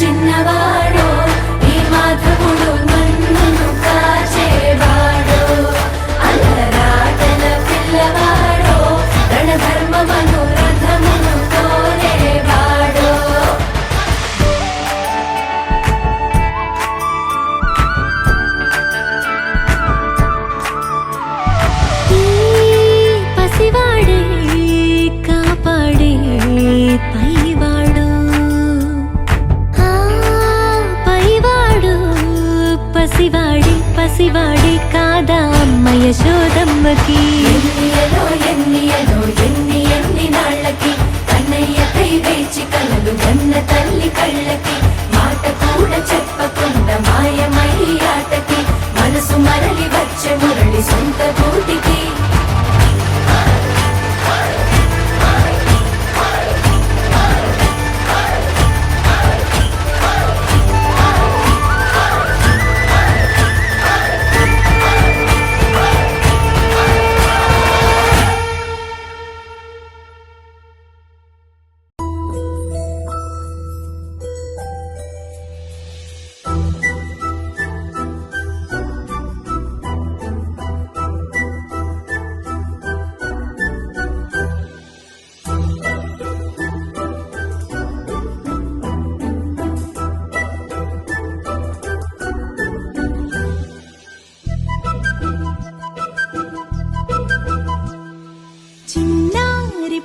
చిన్నవాడో ఈ మాధవుడు మన్నును కాచేవాడో అల్లరాటల పిల్లవాడో రణధర్మమను రథమును కోరేవాడో పసివాడే కాపాడే పైవాడు పైవాడు పసివాడి కాదా అమ్మ యశోదమ్మకి ఎన్నియలో ఎన్నియలో ఎన్ని నాళ్ళకి కన్నయ్యకై వేచి కలలు గన్న తల్లి కళ్ళకి మాట కూడా చెప్పకుండా మాయమై ఆటకి మనసు మరలి వచ్చే మురళి సొంత గూటికి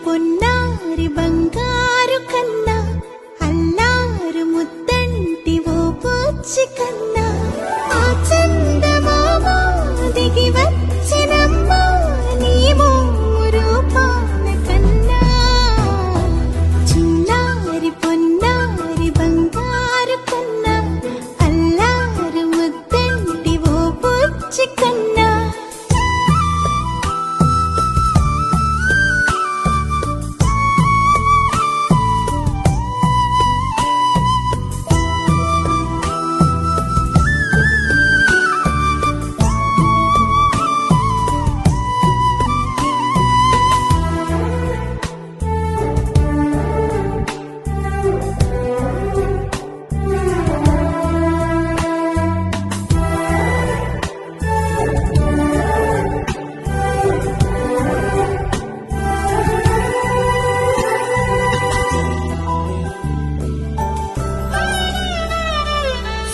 పొన్నారి బంగారు కన్నా అల్లారు ముద్దంటి ఓ పూచి కన్నా ఆ చందమామ దిగి వచ్చినమ్మా నీ రూపాన కన్నా చిన్నారి పొన్నారి బంగారు కన్నా అల్లారు ముద్దంటి ఓ పూచి కన్నా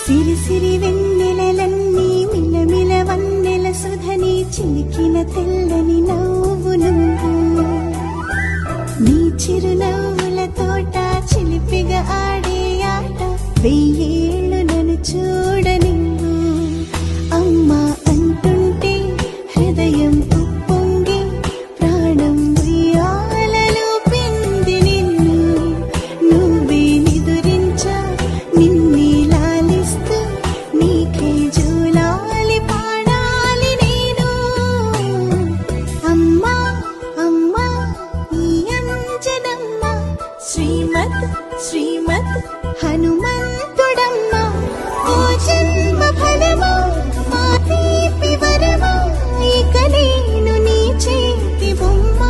సిరి సిరి వెన్నెలలన్నీ మిలమిల వన్నెల సుధని చిలికిన తెల్లని నవ్వు నువ్వు నీ చిరునవ్వుల తోట చిలిపిగా ఆడే ఆట వెయ్యేళ్ళు నన్ను చూడని అమ్మా అంటుంటే హృదయం ఉప్పొంగి ప్రాణం ఉయ్యాలలో పిండి నిన్ను నువ్వే నిదురించా నిన్నే నీకే జూలాలి పాడాలి నేను అమ్మా అమ్మా ఈ అంజనమ్మ శ్రీమత్ శ్రీమత్ హనుమంతుడమ్మ ఓ జన్మ ఫలమా మా తీపి వరమా ఇక నేను నీ చేతి బొమ్మ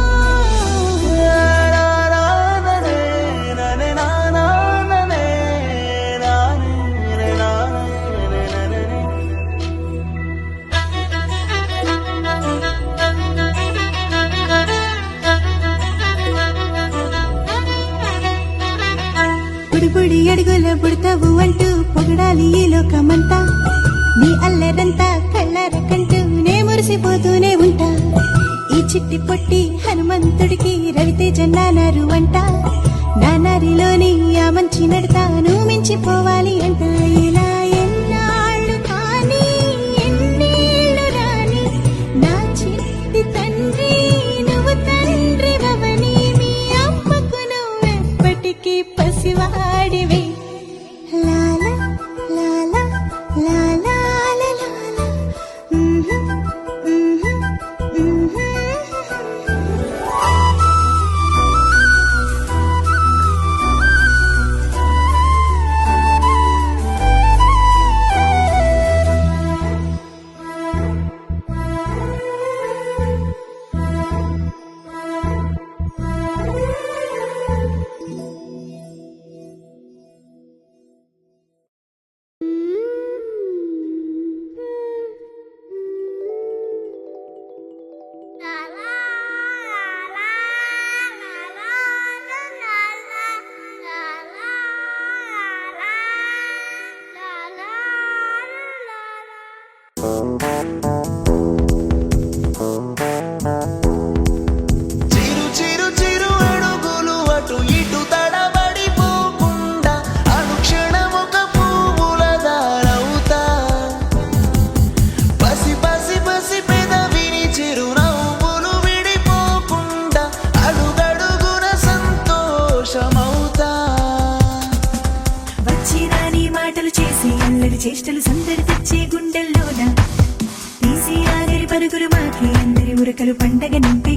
బుడిబుడి అడుగుల బుడతావు అంటూ పొగడాలి ఈ లోకమంతా నీ అల్లరంతా కళ్ళారకంటూ నే మురిసిపోతూనే ఉంటా ఈ చిట్టి పొట్టి హనుమంతుడికి రవితేజ నానారు అంట నానారిలోని ఆ మంచి నడతాను మించిపోవాలి అంట ఇలా ఎన్నాళ్ళు కానీ ఎన్నేళ్ళు రాని నా చిట్టి తండ్రి నువ్వు తండ్రి రవని మీ అమ్మకు నువ్వెప్పటికీ పసివాడివి లాలా లాలా లాలా లాలా చిలిపి చేష్టలు సందడి తెచ్చే గుండెల్లోన తీసి ఆగరి పరుగులు మాకే అందరి ఉరకలు పండగ నింపి